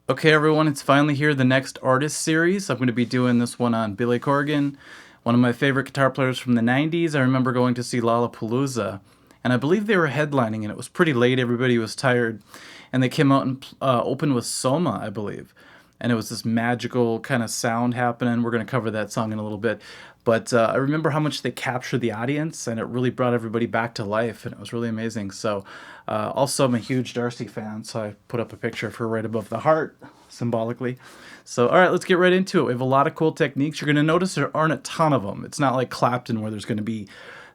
Okay, everyone, it's finally here, the next artist series. I'm going to be doing this one on Billy Corgan, one of my favorite guitar players from the 90s. I remember going to see Lollapalooza, and I believe they were headlining, and it was pretty late. Everybody was tired, and they came out and opened with Soma, I believe. And it was this magical kind of sound happening. We're going to cover that song in a little bit. But I remember how much they captured the audience, and it really brought everybody back to life, and it was really amazing. So also, I'm a huge Darcy fan, so I put up a picture of her right above the heart, symbolically. So, all right, let's get right into it. We have a lot of cool techniques. You're going to notice there aren't a ton of them. It's not like Clapton where there's going to be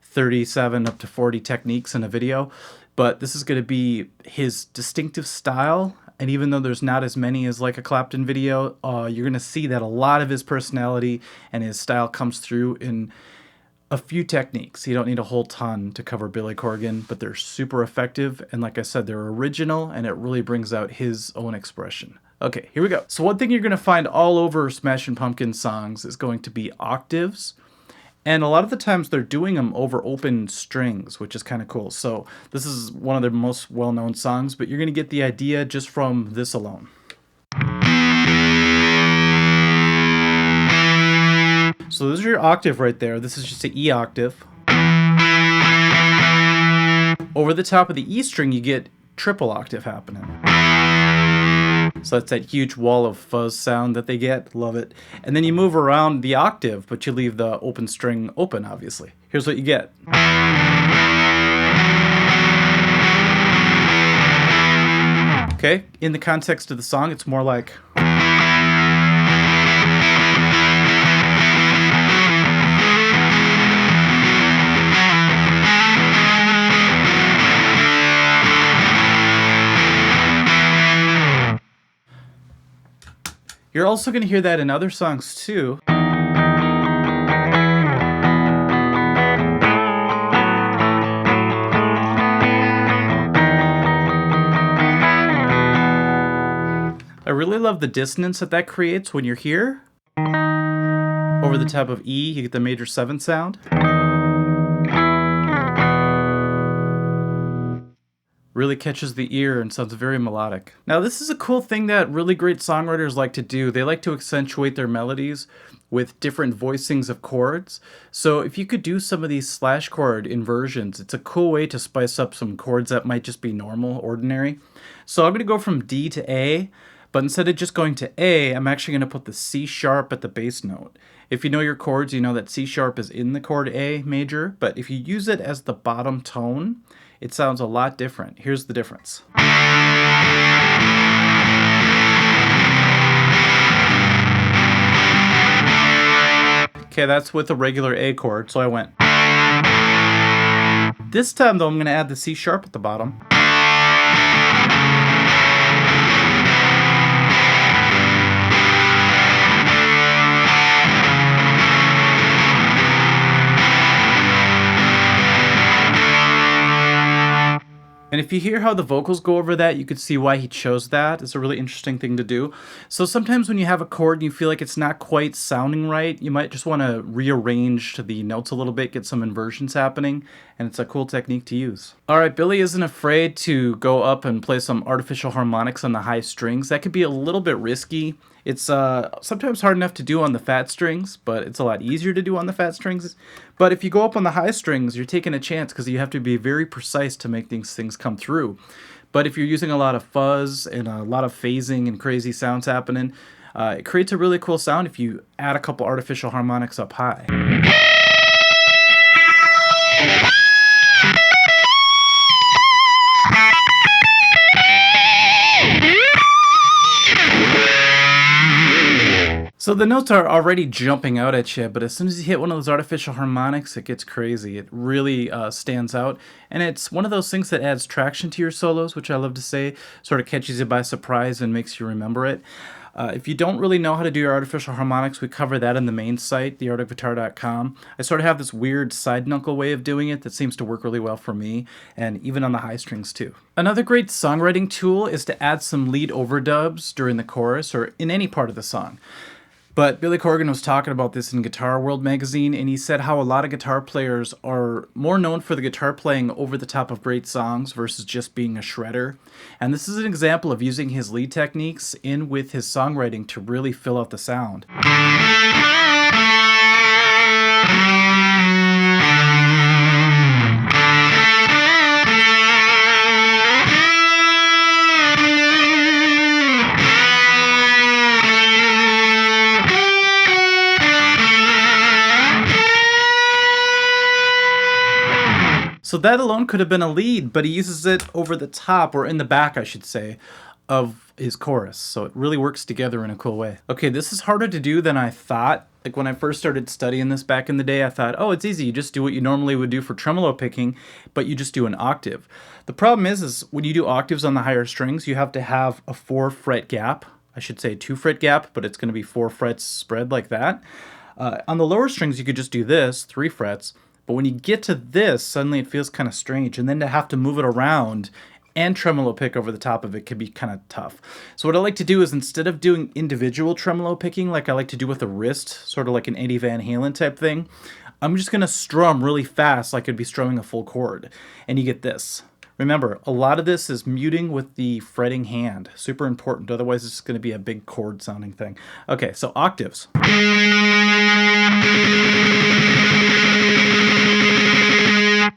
37 up to 40 techniques in a video. But this is going to be his distinctive style. And even though there's not as many as like a Clapton video, you're going to see that a lot of his personality and his style comes through in a few techniques. You don't need a whole ton to cover Billy Corgan, but they're super effective. And like I said, they're original, and it really brings out his own expression. Okay, here we go. So one thing you're going to find all over Smashing Pumpkins songs is going to be octaves. And a lot of the times they're doing them over open strings, which is kind of cool. So this is one of their most well-known songs, but you're going to get the idea just from this alone. So this is your octave right there. This is just an E octave. Over the top of the E string, you get triple octave happening. So that's that huge wall of fuzz sound that they get. Love it. And then you move around the octave, but you leave the open string open, obviously. Here's what you get. Okay, in the context of the song, it's more like... You're also going to hear that in other songs too. I really love the dissonance that creates when you're here. Over the top of E, you get the major 7 sound. Really catches the ear and sounds very melodic. Now this is a cool thing that really great songwriters like to do. They like to accentuate their melodies with different voicings of chords. So if you could do some of these SlashChord inversions, it's a cool way to spice up some chords that might just be normal, ordinary. So I'm going to go from D to A, but instead of just going to A, I'm actually going to put the C sharp at the bass note. If you know your chords, you know that C sharp is in the chord A major, but if you use it as the bottom tone, it sounds a lot different. Here's the difference. Okay, that's with a regular A chord, so I went. This time, though, I'm going to add the C sharp at the bottom. And if you hear how the vocals go over that, you could see why he chose that. It's a really interesting thing to do. So sometimes when you have a chord and you feel like it's not quite sounding right, you might just want to rearrange the notes a little bit, get some inversions happening, and it's a cool technique to use. All right, Billy isn't afraid to go up and play some artificial harmonics on the high strings. That could be a little bit risky. It's sometimes hard enough to do on the fat strings, but it's a lot easier to do on the fat strings. But if you go up on the high strings, you're taking a chance because you have to be very precise to make these things come through. But if you're using a lot of fuzz and a lot of phasing and crazy sounds happening, it creates a really cool sound if you add a couple artificial harmonics up high. So the notes are already jumping out at you, but as soon as you hit one of those artificial harmonics, it gets crazy. It really stands out, and it's one of those things that adds traction to your solos, which I love to say, sort of catches you by surprise and makes you remember it. If you don't really know how to do your artificial harmonics, we cover that in the main site, theartofguitar.com. I sort of have this weird side knuckle way of doing it that seems to work really well for me, and even on the high strings too. Another great songwriting tool is to add some lead overdubs during the chorus or in any part of the song. But Billy Corgan was talking about this in Guitar World magazine, and he said how a lot of guitar players are more known for the guitar playing over the top of great songs versus just being a shredder. And this is an example of using his lead techniques in with his songwriting to really fill out the sound. So that alone could have been a lead, but he uses it over the top, or in the back, I should say, of his chorus. So it really works together in a cool way. Okay, this is harder to do than I thought. Like when I first started studying this back in the day, I thought, oh, it's easy. You just do what you normally would do for tremolo picking, but you just do an octave. The problem is when you do octaves on the higher strings, you have to have a 4-fret gap. I should say 2-fret gap, but it's going to be 4 frets spread like that. On the lower strings, you could just do this, 3 frets. But when you get to this, suddenly it feels kind of strange. And then to have to move it around and tremolo pick over the top of it can be kind of tough. So what I like to do is, instead of doing individual tremolo picking like I like to do with a wrist, sort of like an Eddie Van Halen type thing, I'm just going to strum really fast like I'd be strumming a full chord. And you get this. Remember, a lot of this is muting with the fretting hand. Super important, otherwise it's going to be a big chord sounding thing. Okay, so octaves.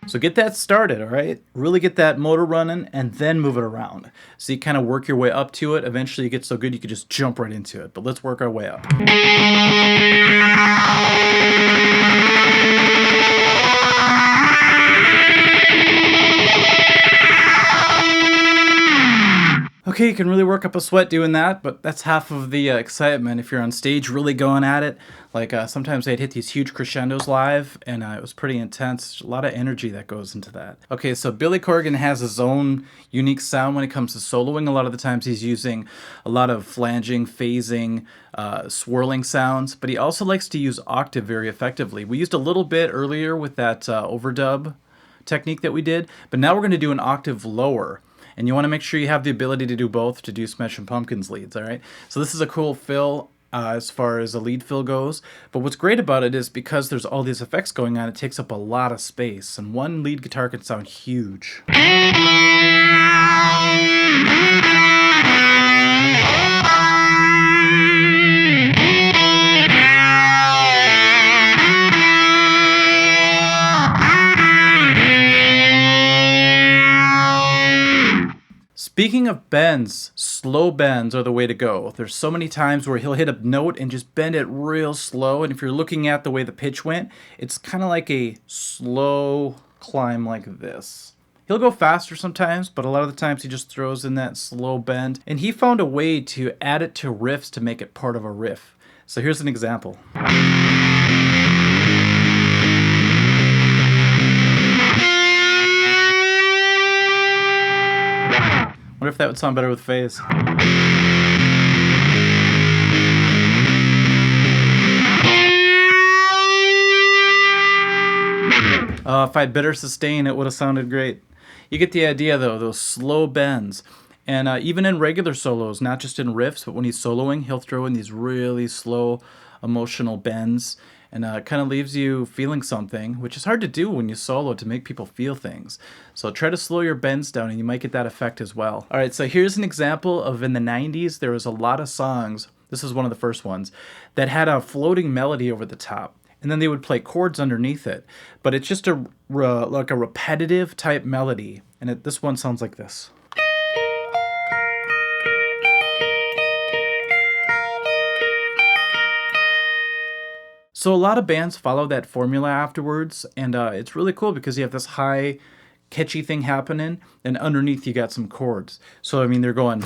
So get that started, all right? Really get that motor running and then move it around. So you kind of work your way up to it. Eventually you get so good you can just jump right into it. But let's work our way up. Okay, you can really work up a sweat doing that, but that's half of the excitement if you're on stage really going at it. Like sometimes I'd hit these huge crescendos live, and it was pretty intense. A lot of energy that goes into that. Okay, so Billy Corgan has his own unique sound when it comes to soloing. A lot of the times he's using a lot of flanging, phasing, swirling sounds, but he also likes to use octave very effectively. We used a little bit earlier with that overdub technique that we did, but now we're going to do an octave lower. And you want to make sure you have the ability to do both to do Smashing Pumpkins leads, all right? So this is a cool fill as far as a lead fill goes. But what's great about it is because there's all these effects going on, it takes up a lot of space. And one lead guitar can sound huge. Speaking of bends, slow bends are the way to go. There's so many times where he'll hit a note and just bend it real slow, and if you're looking at the way the pitch went, it's kind of like a slow climb like this. He'll go faster sometimes, but a lot of the times he just throws in that slow bend, and he found a way to add it to riffs to make it part of a riff. So here's an example. Wonder if that would sound better with phase. If I'd better sustain, it would have sounded great. You get the idea though, those slow bends. And even in regular solos, not just in riffs, but when he's soloing, he'll throw in these really slow emotional bends. And it kind of leaves you feeling something, which is hard to do when you solo to make people feel things. So try to slow your bends down and you might get that effect as well. All right, so here's an example of in the 90s, there was a lot of songs, this is one of the first ones, that had a floating melody over the top. And then they would play chords underneath it. But it's just like a repetitive type melody. And this one sounds like this. So a lot of bands follow that formula afterwards, and it's really cool because you have this high, catchy thing happening, and underneath you got some chords. So, I mean, they're going...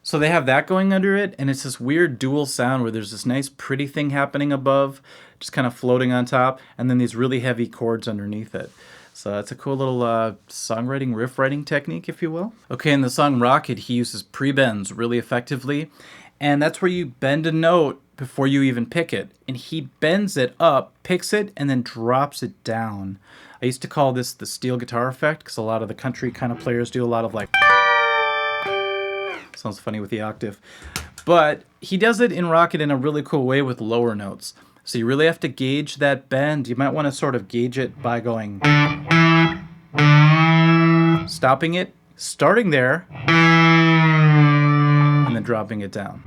So they have that going under it, and it's this weird dual sound where there's this nice pretty thing happening above, just kind of floating on top, and then these really heavy chords underneath it. So that's a cool little songwriting, riff writing technique, if you will. Okay, in the song Rocket, he uses pre-bends really effectively. And that's where you bend a note before you even pick it. And he bends it up, picks it, and then drops it down. I used to call this the steel guitar effect, because a lot of the country kind of players do a lot of like... Sounds funny with the octave. But he does it in Rocket in a really cool way with lower notes. So you really have to gauge that bend. You might want to sort of gauge it by going, stopping it, starting there, and then dropping it down.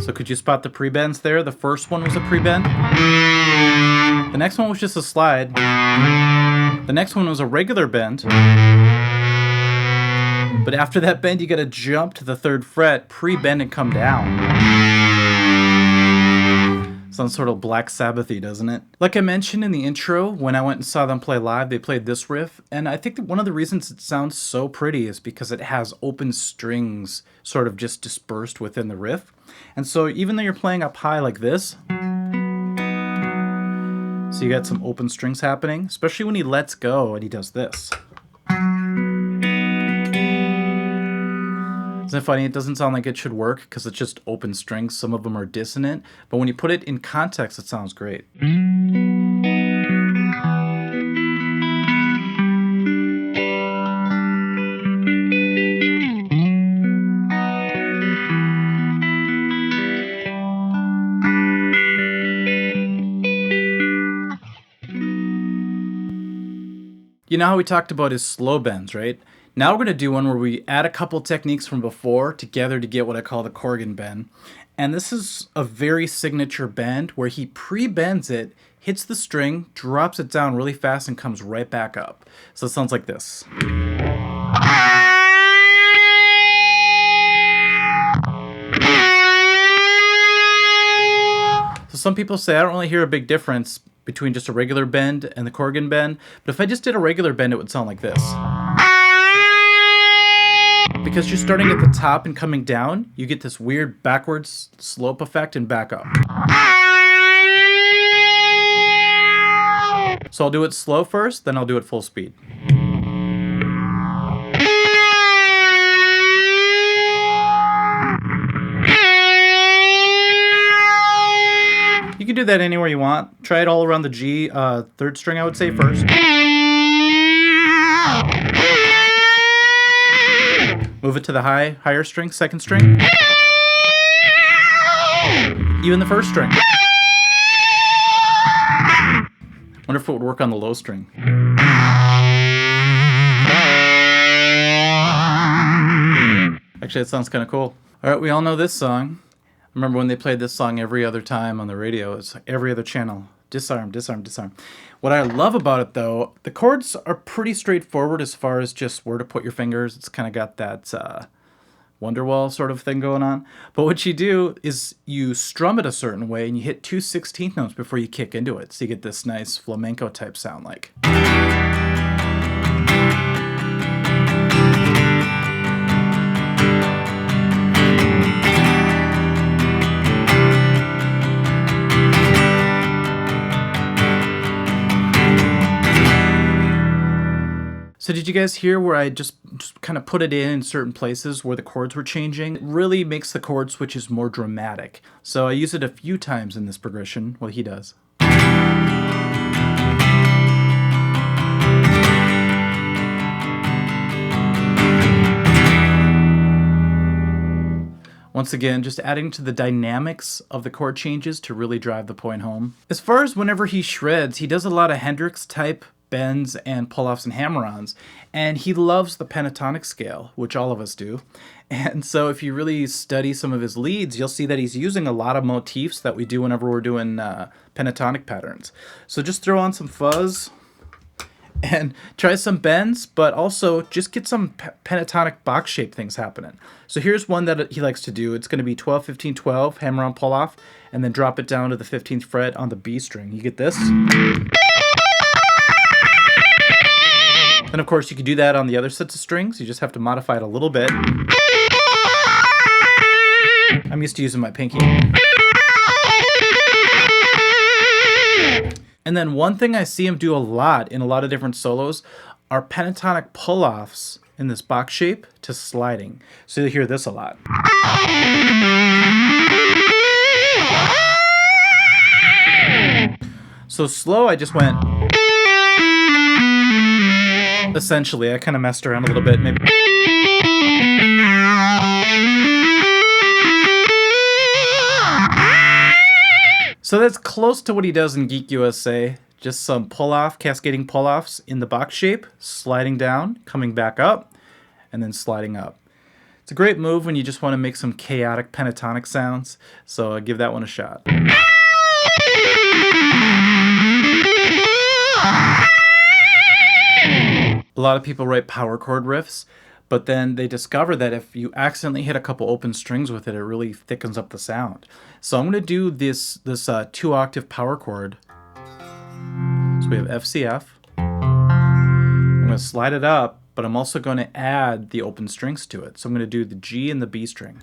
So could you spot the pre-bends there? The first one was a pre-bend. The next one was just a slide. The next one was a regular bend. But after that bend, you gotta jump to the 3rd fret, pre-bend and come down. Sounds sort of Black Sabbath-y, doesn't it? Like I mentioned in the intro, when I went and saw them play live, they played this riff, and I think that one of the reasons it sounds so pretty is because it has open strings sort of just dispersed within the riff. And so even though you're playing up high like this, so you got some open strings happening, especially when he lets go and he does this. Isn't it funny? It doesn't sound like it should work because it's just open strings. Some of them are dissonant, but when you put it in context, it sounds great. You know how we talked about his slow bends, right? Now we're going to do one where we add a couple techniques from before together to get what I call the CORGAN bend. And this is a very signature bend where he pre-bends it, hits the string, drops it down really fast, and comes right back up. So it sounds like this. So some people say I don't really hear a big difference between just a regular bend and the CORGAN bend, but if I just did a regular bend, it would sound like this. Because you're starting at the top and coming down, you get this weird backwards slope effect and back up. So I'll do it slow first, then I'll do it full speed. You can do that anywhere you want. Try it all around the G, 3rd string I would say first. Move it to the higher string, 2nd string. Even the 1st string. Wonder if it would work on the low string. Actually, it sounds kind of cool. All right, we all know this song. I remember when they played this song every other time on the radio. It's like every other channel. Disarm, disarm, disarm. What I love about it, though, the chords are pretty straightforward as far as just where to put your fingers. It's kind of got that Wonderwall sort of thing going on. But what you do is you strum it a certain way and you hit 2 16th notes before you kick into it. So you get this nice flamenco type sound like. So did you guys hear where I just kind of put it in certain places where the chords were changing? It really makes the chord switches more dramatic. So I use it a few times in this progression. Well, he does. Once again, just adding to the dynamics of the chord changes to really drive the point home. As far as whenever he shreds, he does a lot of Hendrix type bends and pull-offs and hammer-ons, and he loves the pentatonic scale, which all of us do. And so if you really study some of his leads, you'll see that he's using a lot of motifs that we do whenever we're doing pentatonic patterns. So just throw on some fuzz and try some bends, but also just get some pentatonic box shape things happening. So here's one that he likes to do. It's going to be 12, 15, 12, hammer on, pull off, and then drop it down to the 15th fret on the B string. You get this? And of course you could do that on the other sets of strings. You just have to modify it a little bit. I'm used to using my pinky. And then one thing I see him do a lot in a lot of different solos are pentatonic pull-offs in this box shape to sliding. So you'll hear this a lot. So slow, I just went. Essentially, I kind of messed around a little bit. Maybe. So that's close to what he does in Geek USA. Just some pull-off, cascading pull-offs in the box shape, sliding down, coming back up, and then sliding up. It's a great move when you just want to make some chaotic pentatonic sounds, so give that one a shot. A lot of people write power chord riffs, but then they discover that if you accidentally hit a couple open strings with it, it really thickens up the sound. So I'm going to do this 2-octave power chord. So we have FCF. I'm going to slide it up, but I'm also going to add the open strings to it. So I'm going to do the G and the B string.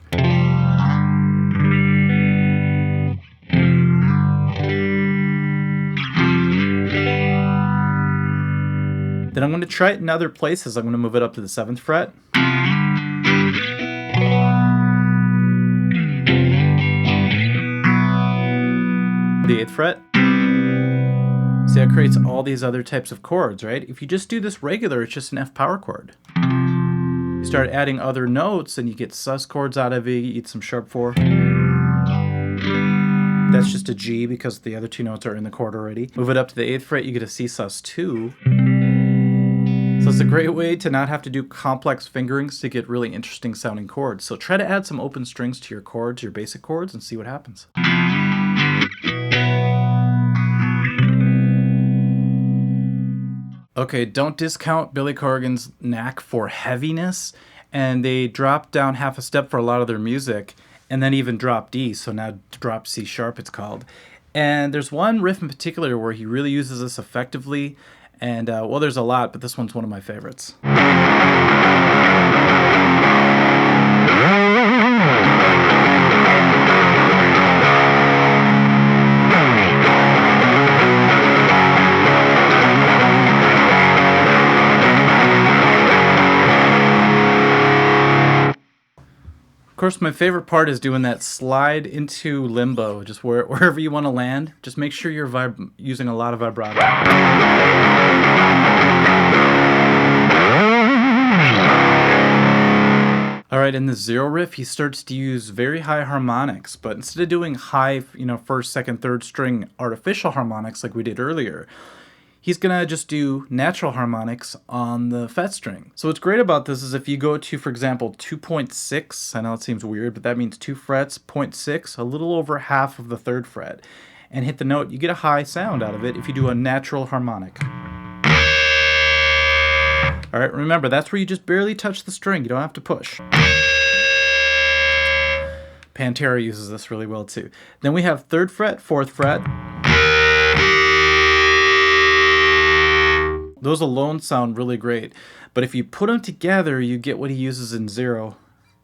Then I'm going to try it in other places. I'm going to move it up to the 7th fret. The 8th fret. See, that creates all these other types of chords, right? If you just do this regular, it's just an F power chord. You start adding other notes and you get sus chords out of it, you get some sharp 4. That's just a G because the other two notes are in the chord already. Move it up to the 8th fret, you get a C sus 2. So it's a great way to not have to do complex fingerings to get really interesting sounding chords. So try to add some open strings to your chords, your basic chords, and see what happens. Okay, don't discount Billy Corgan's knack for heaviness, and they drop down half a step for a lot of their music, and then even drop D, so now drop C sharp it's called. And there's one riff in particular where he really uses this effectively, and well, there's a lot, but this one's one of my favorites. Of course, my favorite part is doing that slide into limbo, just wherever you want to land. Just make sure you're using a lot of vibrato. Alright, in the 0 riff, he starts to use very high harmonics, but instead of doing high, 1st, 2nd, 3rd string artificial harmonics like we did earlier, he's going to just do natural harmonics on the fret string. So what's great about this is if you go to, for example, 2.6, I know it seems weird, but that means 2 frets, 0.6, a little over half of the 3rd fret, and hit the note, you get a high sound out of it if you do a natural harmonic. Alright, remember, that's where you just barely touch the string, you don't have to push. Pantera uses this really well too. Then we have 3rd fret, 4th fret. Those alone sound really great, but if you put them together, you get what he uses in 0.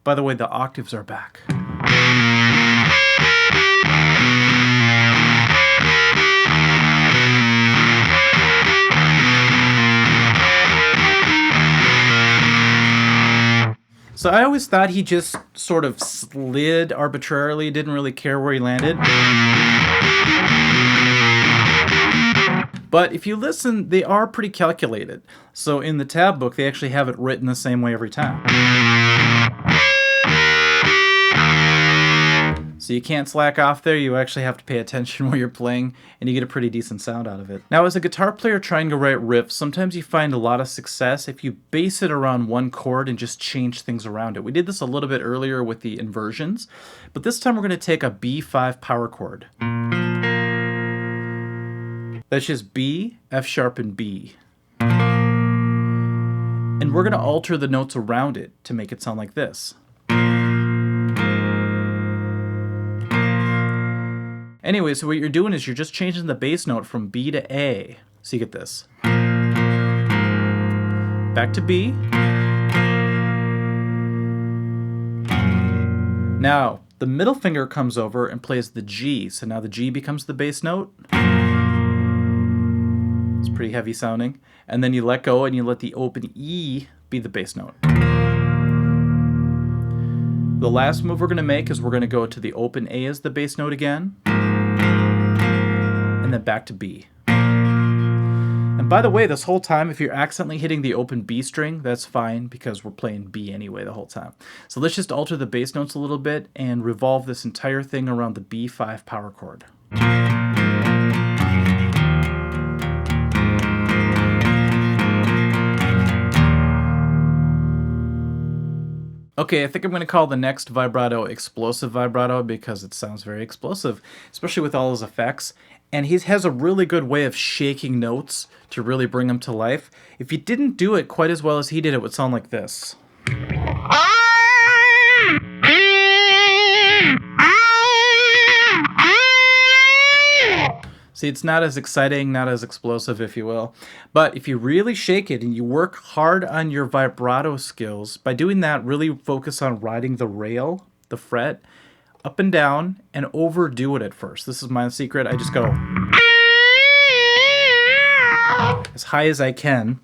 By the way, the octaves are back. So I always thought he just sort of slid arbitrarily, didn't really care where he landed. But if you listen, they are pretty calculated. So in the tab book, they actually have it written the same way every time. So you can't slack off there, you actually have to pay attention while you're playing, and you get a pretty decent sound out of it. Now, as a guitar player trying to write riffs, sometimes you find a lot of success if you base it around one chord and just change things around it. We did this a little bit earlier with the inversions, but this time we're going to take a B5 power chord. That's just B, F sharp, and B. And we're going to alter the notes around it to make it sound like this. Anyway, so what you're doing is you're just changing the bass note from B to A. So you get this. Back to B. Now, the middle finger comes over and plays the G. So now the G becomes the bass note. It's pretty heavy sounding. And then you let go and you let the open E be the bass note. The last move we're going to make is we're going to go to the open A as the bass note again. And then back to B. And By the way, this whole time, if you're accidentally hitting the open B string, that's fine because we're playing B anyway the whole time. So let's just alter the bass notes a little bit and revolve this entire thing around the B5 power chord. Okay, I think I'm going to call the next vibrato explosive vibrato because it sounds very explosive, especially with all his effects. And he has a really good way of shaking notes to really bring them to life. If you didn't do it quite as well as he did, it would sound like this. See, it's not as exciting, not as explosive, if you will. But if you really shake it and you work hard on your vibrato skills, by doing that, really focus on riding the rail, the fret, up and down, and overdo it at first. This is my secret. I just go as high as I can,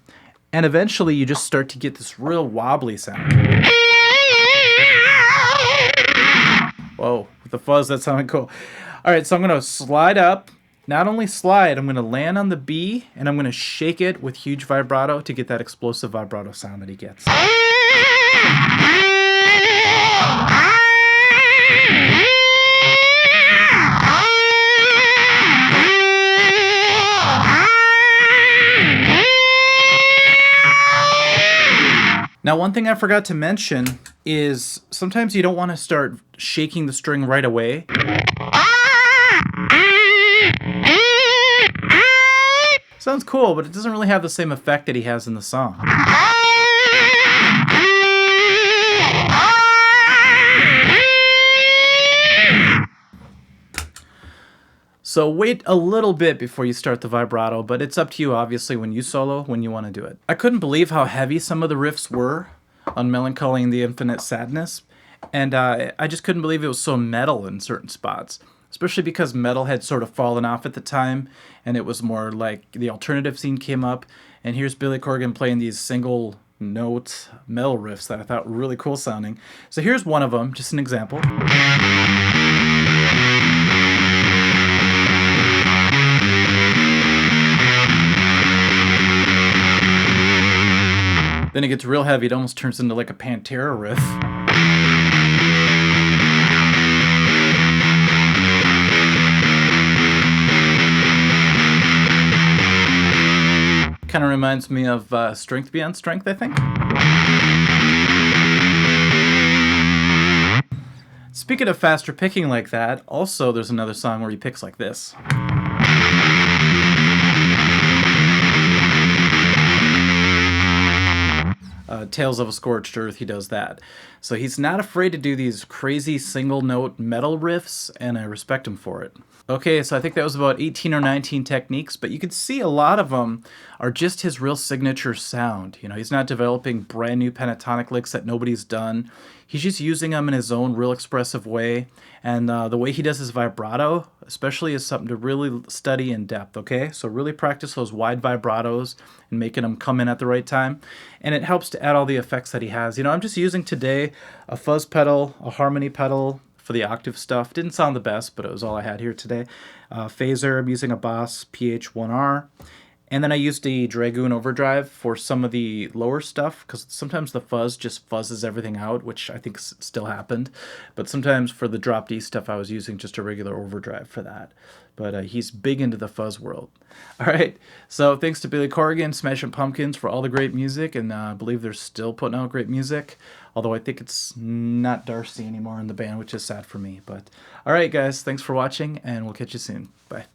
and eventually you just start to get this real wobbly sound. Whoa, with the fuzz, that sounded cool. All right, so I'm going to slide up. Not only slide, I'm going to land on the B, and I'm going to shake it with huge vibrato to get that explosive vibrato sound that he gets. Now, one thing I forgot to mention is sometimes you don't want to start shaking the string right away. Sounds cool, but it doesn't really have the same effect that he has in the song. So wait a little bit before you start the vibrato, but it's up to you, obviously, when you solo, when you want to do it. I couldn't believe how heavy some of the riffs were on Melancholy and the Infinite Sadness, and I just couldn't believe it was so metal in certain spots. Especially because metal had sort of fallen off at the time, and it was more like the alternative scene came up, and here's Billy Corgan playing these single note metal riffs that I thought were really cool sounding. So here's one of them, just an example. Then it gets real heavy, it almost turns into like a Pantera riff. Kind of reminds me of Strength Beyond Strength, I think. Speaking of faster picking like that, also there's another song where he picks like this. Tales of a Scorched Earth, he does that. So he's not afraid to do these crazy single note metal riffs, and I respect him for it. Okay, so I think that was about 18 or 19 techniques, but you can see a lot of them are just his real signature sound. You know, he's not developing brand new pentatonic licks that nobody's done. He's just using them in his own real expressive way, and the way he does his vibrato, especially, is something to really study in depth, okay? So really practice those wide vibratos and making them come in at the right time, and it helps to add all the effects that he has. You know, I'm just using today a fuzz pedal, a harmony pedal, for the octave stuff. Didn't sound the best, but it was all I had here today. Phaser, I'm using a Boss PH1R. And then I used a Dragoon overdrive for some of the lower stuff, because sometimes the fuzz just fuzzes everything out, which I think still happened. But sometimes for the drop D stuff, I was using just a regular overdrive for that. But he's big into the fuzz world. All right, so thanks to Billy Corgan, Smashing Pumpkins, for all the great music, and I believe they're still putting out great music. Although I think it's not Darcy anymore in the band, which is sad for me. But all right, guys, thanks for watching, and we'll catch you soon. Bye.